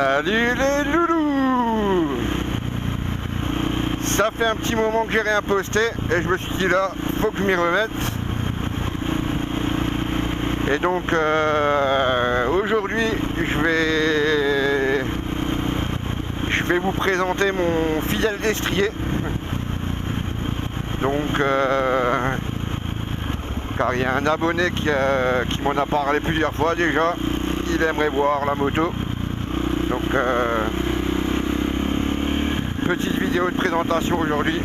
Salut les loulous! Ça fait un petit moment que j'ai rien posté et je me suis dit là, faut que je m'y remette. Et donc aujourd'hui je vais vous présenter mon fidèle destrier. Donc car il y a un abonné qui m'en a parlé plusieurs fois déjà. Il aimerait voir la moto. Donc petite vidéo de présentation aujourd'hui.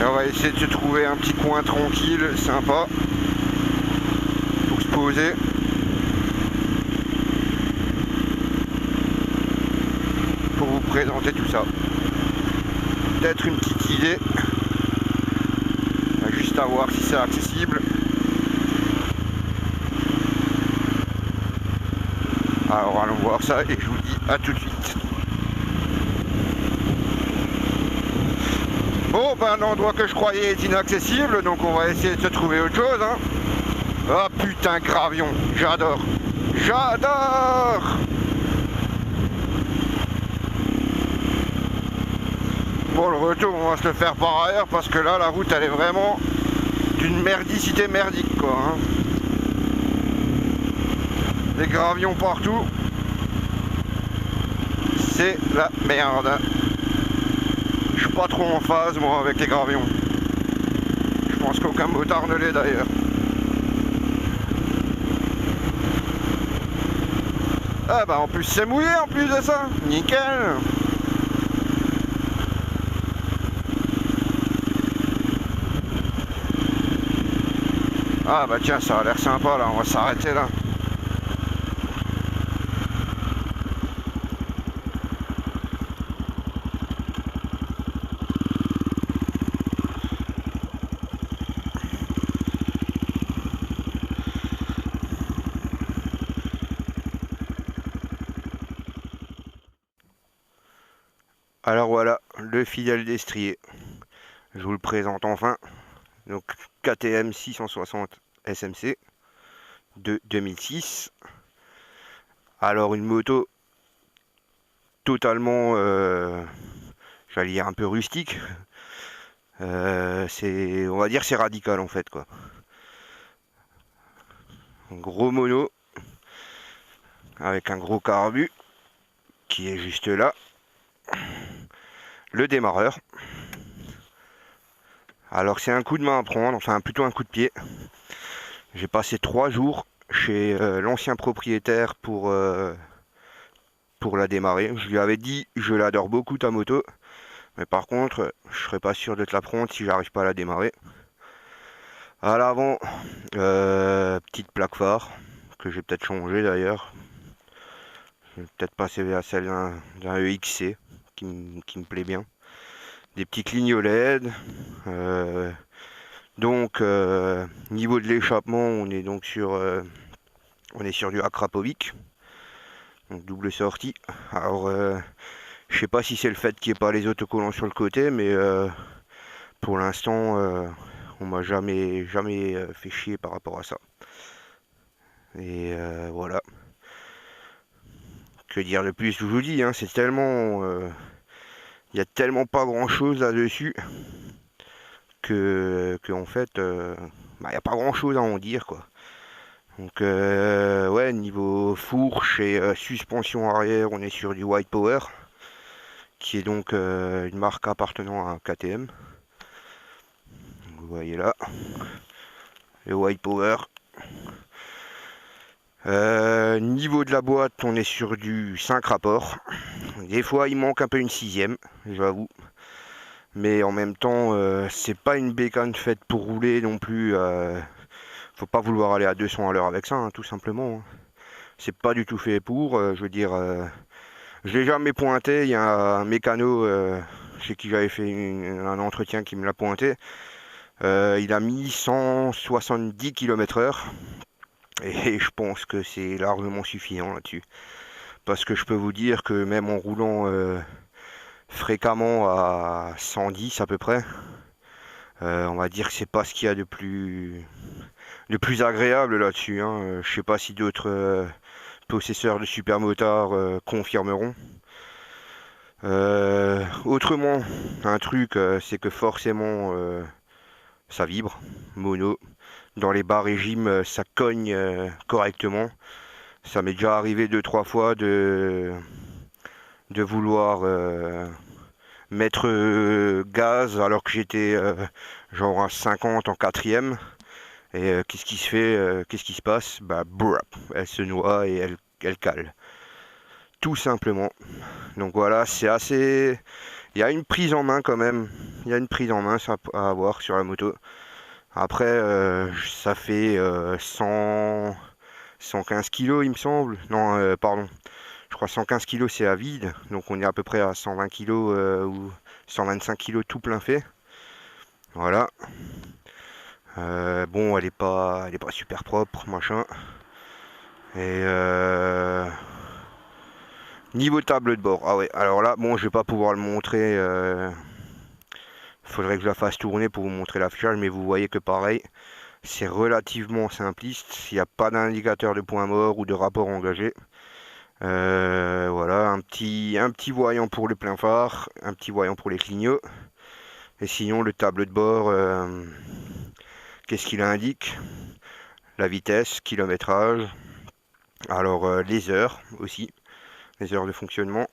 On va essayer de se trouver un petit coin tranquille, sympa, pour se poser. Pour vous présenter tout ça. Peut-être une petite idée. Juste à voir si c'est accessible. Alors allons voir ça et je vous dis à tout de suite. Bon, ben un endroit que je croyais être inaccessible, donc on va essayer de se trouver autre chose. Hein. Ah putain, gravion, j'adore. J'adore. Bon, le retour, on va se le faire par ailleurs parce que là, la route, elle est vraiment d'une merdicité merdique, quoi. Hein. Des gravions partout. C'est la merde. Je suis pas trop en phase, moi, avec les gravions. Je pense qu'aucun motard ne l'est d'ailleurs. Ah bah en plus c'est mouillé en plus de ça. Nickel. Ah bah tiens, ça a l'air sympa là, on va s'arrêter là. Alors voilà, le fidèle destrier. Je vous le présente enfin. Donc KTM 660 SMC de 2006. Alors une moto totalement, j'allais dire un peu rustique. On va dire c'est radical en fait quoi. Un gros mono avec un gros carbu qui est juste là. Le démarreur. Alors c'est un coup de main à prendre, enfin plutôt un coup de pied. J'ai passé 3 jours chez l'ancien propriétaire pour la démarrer. Je lui avais dit je l'adore beaucoup ta moto, mais par contre je serais pas sûr de te la prendre si j'arrive pas à la démarrer. À l'avant, petite plaque phare que j'ai peut-être changé d'ailleurs. Je vais peut-être passer à celle d'un EXC qui me plaît bien. Des petits clignotants LED. Donc niveau de l'échappement, on est donc sur du Akrapovic, donc double sortie. Alors je sais pas si c'est le fait qu'il n'y ait pas les autocollants sur le côté, mais pour l'instant on m'a jamais fait chier par rapport à ça. Et voilà. Que dire de plus, je vous dis, hein, c'est tellement il y a tellement pas grand chose là-dessus que en fait il n'y a pas grand chose à en dire quoi. Donc ouais, niveau fourche et suspension arrière, on est sur du White Power, qui est donc une marque appartenant à KTM. Vous voyez là le White Power. Niveau de la boîte, on est sur du 5 rapports. Des fois il manque un peu une 6ème, j'avoue. Mais en même temps, c'est pas une bécane faite pour rouler non plus. Faut pas vouloir aller à 200 à l'heure avec ça, hein, tout simplement. Hein. C'est pas du tout fait pour. Je veux dire, je l'ai jamais pointé. Il y a un mécano chez qui j'avais fait un entretien qui me l'a pointé. Il a mis 170 km/h. Et je pense que c'est largement suffisant là-dessus. Parce que je peux vous dire que même en roulant fréquemment à 110 à peu près, on va dire que c'est pas ce qu'il y a de plus agréable là-dessus. Hein. Je sais pas si d'autres possesseurs de supermotards confirmeront. Autrement, un truc, c'est que forcément ça vibre, mono. Dans les bas régimes, ça cogne correctement. Ça m'est déjà arrivé 2-3 fois de vouloir mettre gaz alors que j'étais genre à 50 en quatrième. Et qu'est-ce qui se fait, qu'est-ce qui se passe? Bah, brrr, elle se noie et elle cale. Tout simplement. Donc voilà, c'est assez... Il y a une prise en main quand même. Il y a une prise en main à avoir sur la moto. Après, ça fait 115 kg, il me semble. Non, pardon. Je crois 115 kg, c'est à vide. Donc on est à peu près à 120 kg ou 125 kg tout plein fait. Voilà. Bon, elle est pas super propre, machin. Et niveau table de bord. Ah ouais, alors là, bon, je vais pas pouvoir le montrer. Faudrait que je la fasse tourner pour vous montrer l'affichage, mais vous voyez que pareil, c'est relativement simpliste. Il n'y a pas d'indicateur de point mort ou de rapport engagé. Voilà, un petit voyant pour le plein phare, un petit voyant pour les clignots. Et sinon, le tableau de bord, qu'est-ce qu'il indique? La vitesse, kilométrage. Alors, les heures aussi, les heures de fonctionnement.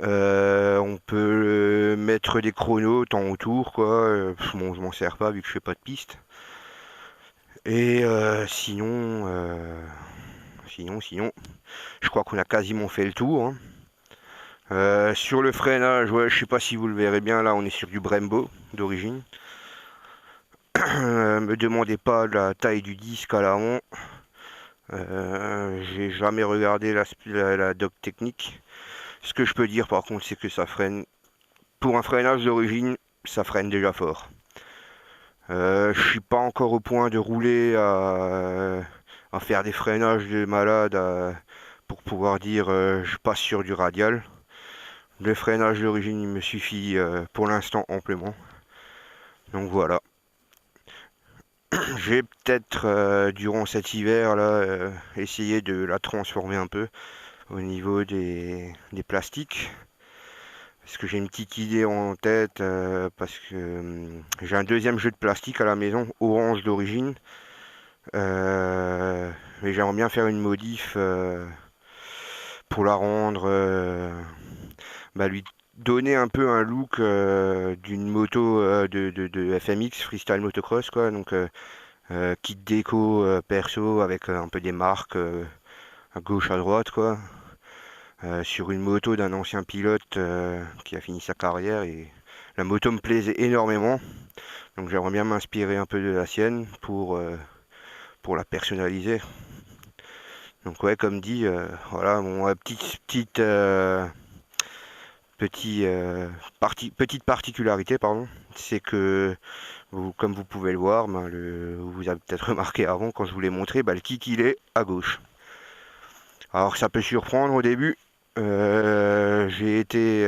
On peut mettre des chronos temps autour, quoi. Bon, je m'en sers pas vu que je fais pas de piste. Et sinon, je crois qu'on a quasiment fait le tour, hein. Sur le freinage, ouais, je sais pas si vous le verrez bien, là on est sur du Brembo d'origine. Me demandez pas la taille du disque à l'avant. J'ai jamais regardé la doc technique. Ce que je peux dire par contre, c'est que ça freine. Pour un freinage d'origine, ça freine déjà fort. Je suis pas encore au point de rouler à faire des freinages de malade pour pouvoir dire je passe sur du radial. Le freinage d'origine il me suffit pour l'instant amplement. Donc voilà. J'ai peut-être durant cet hiver là essayer de la transformer un peu au niveau des plastiques. Parce que j'ai une petite idée en tête, parce que j'ai un deuxième jeu de plastique à la maison, orange d'origine. Mais j'aimerais bien faire une modif pour la rendre, lui donner un peu un look d'une moto de FMX, Freestyle Motocross, quoi. Donc kit déco perso avec un peu des marques à gauche à droite, quoi. Sur une moto d'un ancien pilote qui a fini sa carrière et la moto me plaisait énormément. Donc j'aimerais bien m'inspirer un peu de la sienne pour la personnaliser. Donc ouais, comme dit, voilà, mon petite particularité, pardon, c'est que comme vous pouvez le voir, vous avez peut-être remarqué avant quand je vous l'ai montré, le kick il est à gauche. Alors ça peut surprendre au début. J'ai été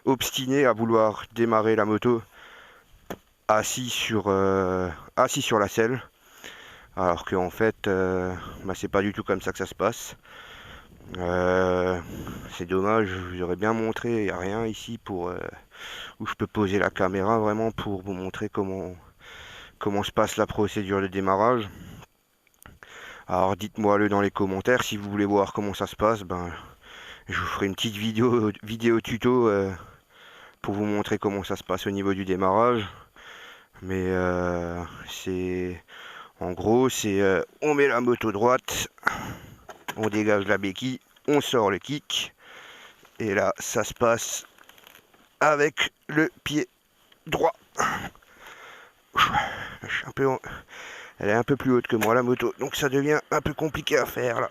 obstiné à vouloir démarrer la moto assis sur la selle. Alors qu'en fait, c'est pas du tout comme ça que ça se passe. C'est dommage, je vous aurais bien montré, il n'y a rien ici pour où je peux poser la caméra vraiment pour vous montrer comment se passe la procédure de démarrage. Alors dites-moi-le dans les commentaires si vous voulez voir comment ça se passe, je vous ferai une petite vidéo tuto pour vous montrer comment ça se passe au niveau du démarrage. Mais c'est en gros c'est on met la moto droite, on dégage la béquille, on sort le kick et là ça se passe avec le pied droit. Elle est un peu plus haute que moi la moto, donc ça devient un peu compliqué à faire là.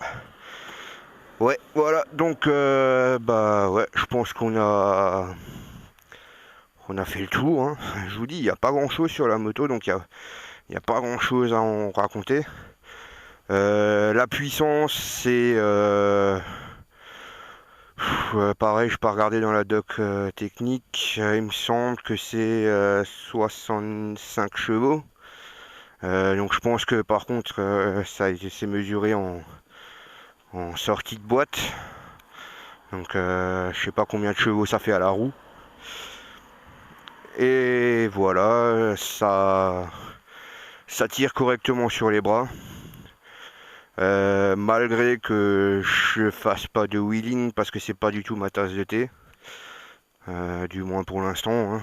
Ouais, voilà, donc ouais, je pense qu'on a fait le tour, hein. Je vous dis, il n'y a pas grand chose sur la moto, donc il n'y a pas grand chose à en raconter. La puissance, c'est pareil, je peux regarder dans la doc technique, il me semble que c'est 65 chevaux. Donc je pense que par contre, ça c'est mesuré en sortie de boîte. Donc je sais pas combien de chevaux ça fait à la roue. Et voilà, ça tire correctement sur les bras. Malgré que je fasse pas de wheeling parce que c'est pas du tout ma tasse de thé. Du moins pour l'instant. Hein.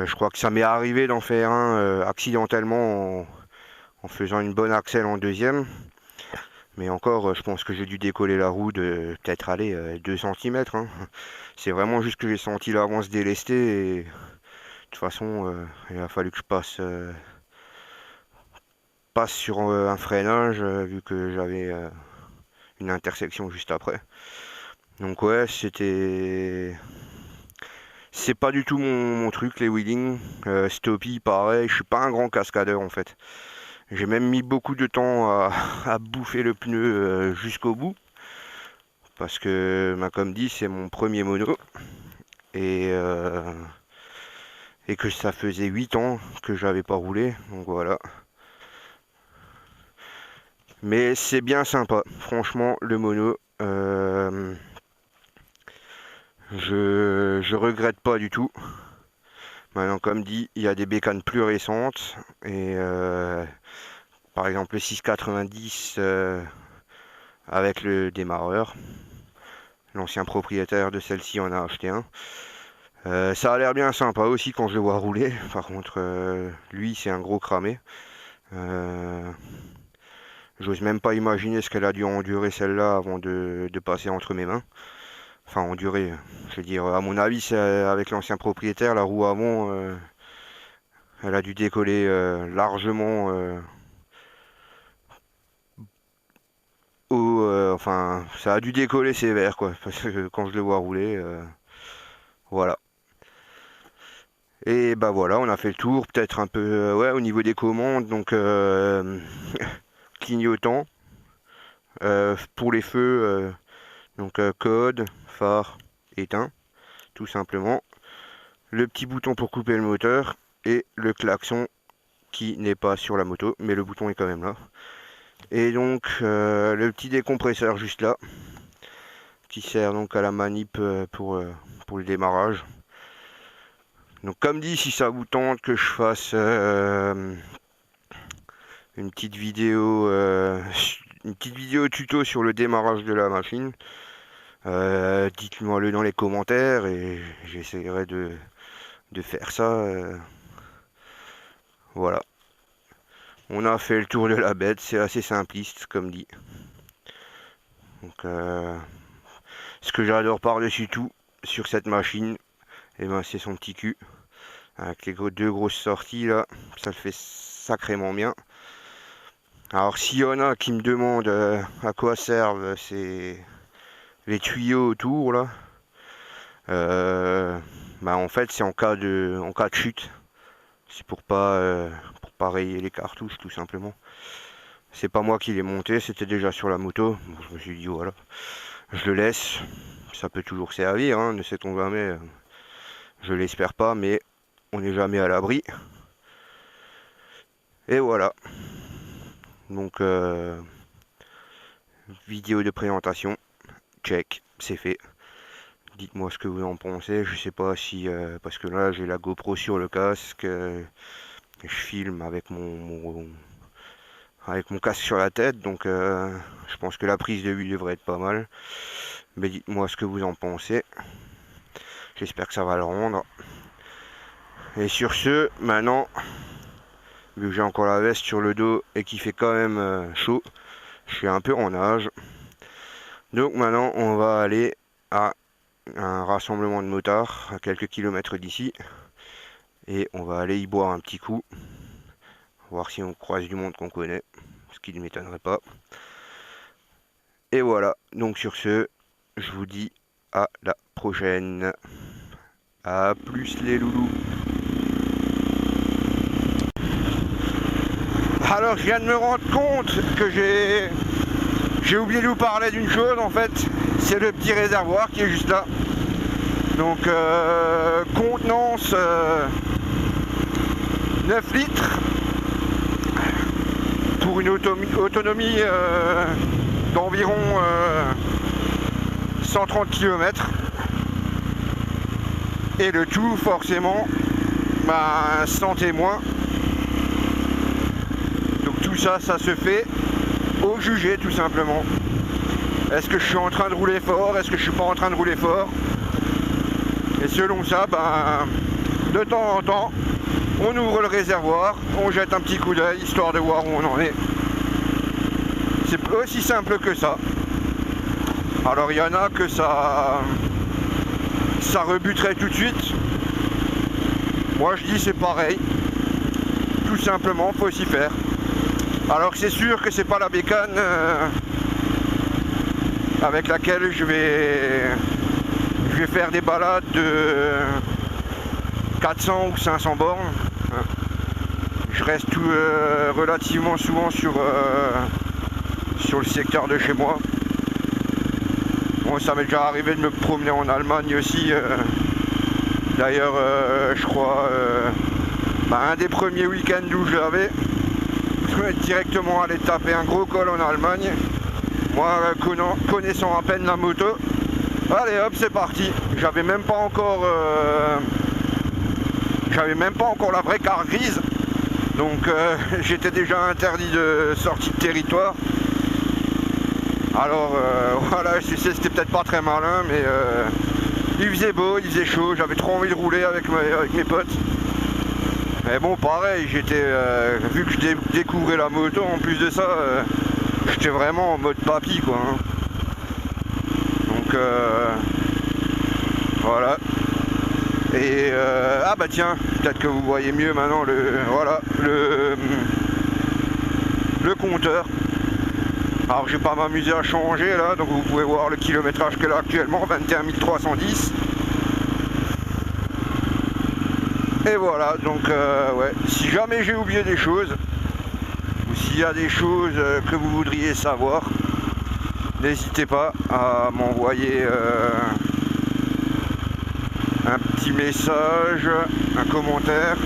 Je crois que ça m'est arrivé d'en faire un accidentellement en faisant une bonne axelle en deuxième. Mais encore, je pense que j'ai dû décoller la roue de peut-être aller 2 cm. Hein. C'est vraiment juste que j'ai senti l'avant se délester. Et de toute façon, il a fallu que je passe sur un freinage vu que j'avais une intersection juste après. Donc ouais, c'est pas du tout mon truc, les wheelings. Stoppie, pareil, je suis pas un grand cascadeur en fait. J'ai même mis beaucoup de temps à bouffer le pneu jusqu'au bout. Parce que, comme dit, c'est mon premier mono. Et que ça faisait 8 ans que j'avais pas roulé. Donc voilà. Mais c'est bien sympa. Franchement, le mono. Je regrette pas du tout. Maintenant, comme dit, il y a des bécanes plus récentes. Et par exemple, le 690 avec le démarreur. L'ancien propriétaire de celle-ci en a acheté un. Ça a l'air bien sympa aussi quand je le vois rouler. Par contre, lui, c'est un gros cramé. J'ose même pas imaginer ce qu'elle a dû endurer celle-là avant de passer entre mes mains. Enfin, endurer, je veux dire, à mon avis, c'est avec l'ancien propriétaire, la roue avant, elle a dû décoller largement enfin, ça a dû décoller sévère, quoi, parce que quand je le vois rouler, voilà. Et bah voilà, on a fait le tour, peut-être un peu, ouais, au niveau des commandes, donc clignotant, pour les feux, donc code, phare, éteint, tout simplement. Le petit bouton pour couper le moteur et le klaxon qui n'est pas sur la moto, mais le bouton est quand même là. Et donc le petit décompresseur juste là, qui sert donc à la manip pour le démarrage. Donc comme dit, si ça vous tente que je fasse une petite vidéo tuto sur le démarrage de la machine, dites-moi le dans les commentaires et j'essaierai de faire ça. Voilà. On a fait le tour de la bête, c'est assez simpliste comme dit. Donc ce que j'adore par-dessus tout sur cette machine, et ben c'est son petit cul. Avec les deux grosses sorties là, ça le fait sacrément bien. Alors s'il y en a qui me demandent à quoi servent les tuyaux autour là, en fait c'est en cas de chute. C'est pour pas rayer les cartouches tout simplement. C'est pas moi qui l'ai monté, c'était déjà sur la moto. Bon, je me suis dit voilà, je le laisse. Ça peut toujours servir, hein, ne sait-on jamais. Je l'espère pas, mais on n'est jamais à l'abri. Et voilà. Donc vidéo de présentation, check, c'est fait. Dites-moi ce que vous en pensez. Je sais pas si parce que là j'ai la GoPro sur le casque. Je filme avec mon casque sur la tête, donc je pense que la prise de vue devrait être pas mal. Mais dites-moi ce que vous en pensez. J'espère que ça va le rendre. Et sur ce, maintenant, vu que j'ai encore la veste sur le dos et qu'il fait quand même chaud, je suis un peu en nage. Donc maintenant, on va aller à un rassemblement de motards à quelques kilomètres d'ici. Et on va aller y boire un petit coup. Voir si on croise du monde qu'on connaît. Ce qui ne m'étonnerait pas. Et voilà. Donc sur ce, je vous dis à la prochaine. A plus les loulous. Alors je viens de me rendre compte que j'ai oublié de vous parler d'une chose en fait. C'est le petit réservoir qui est juste là. Donc contenance 9 litres pour pour une autonomie d'environ 130 km. Et le tout forcément sans témoin. Donc tout ça, ça se fait au jugé tout simplement. Est-ce que je suis en train de rouler fort? Est-ce que je suis pas en train de rouler fort? Et selon ça, de temps en temps, on ouvre le réservoir, on jette un petit coup d'œil, histoire de voir où on en est. C'est aussi simple que ça. Alors il y en a que ça rebuterait tout de suite. Moi je dis c'est pareil. Tout simplement, faut s'y faire. Alors c'est sûr que c'est pas la bécane avec laquelle je vais faire des balades de 400 ou 500 bornes. Je reste relativement souvent sur le secteur de chez moi. Bon, ça m'est déjà arrivé de me promener en Allemagne aussi. D'ailleurs, je crois, un des premiers week-ends où je l'avais, je vais directement aller taper un gros col en Allemagne. Moi, connaissant à peine la moto, allez hop, c'est parti. J'avais même pas encore la vraie carte grise, donc j'étais déjà interdit de sortie de territoire. Alors voilà, c'était peut-être pas très malin, mais il faisait beau, il faisait chaud, j'avais trop envie de rouler avec mes potes. Mais bon, pareil, vu que je découvrais la moto, en plus de ça, j'étais vraiment en mode papy, quoi. Hein. Donc voilà. Et tiens, peut-être que vous voyez mieux maintenant le compteur. Alors je vais pas m'amuser à changer là, donc vous pouvez voir le kilométrage qu'elle a actuellement, 21 310. Et voilà, donc ouais, si jamais j'ai oublié des choses, ou s'il y a des choses que vous voudriez savoir, n'hésitez pas à m'envoyer un petit message, un commentaire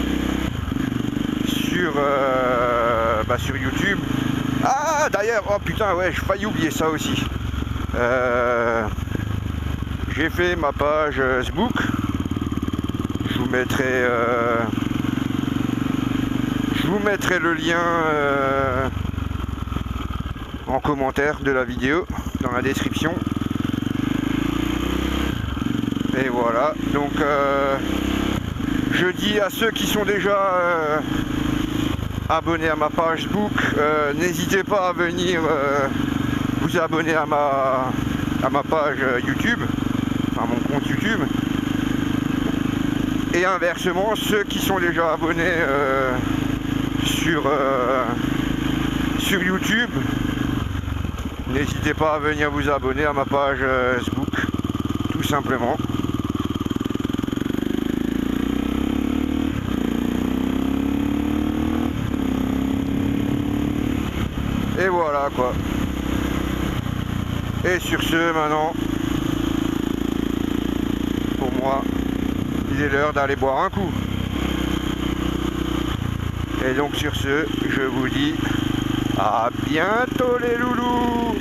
sur YouTube. Ah d'ailleurs, oh putain ouais, j'ai failli oublier ça aussi. J'ai fait ma page Facebook. Je vous mettrai le lien en commentaire de la vidéo, dans la description. Et voilà, donc je dis à ceux qui sont déjà abonnés à ma page Facebook, n'hésitez pas à venir vous abonner à ma page YouTube, à mon compte YouTube. Et inversement, ceux qui sont déjà abonnés sur YouTube, n'hésitez pas à venir vous abonner à ma page Facebook, tout simplement. Et voilà quoi. Et sur ce, maintenant, pour moi, il est l'heure d'aller boire un coup. Et donc sur ce, je vous dis à bientôt les loulous.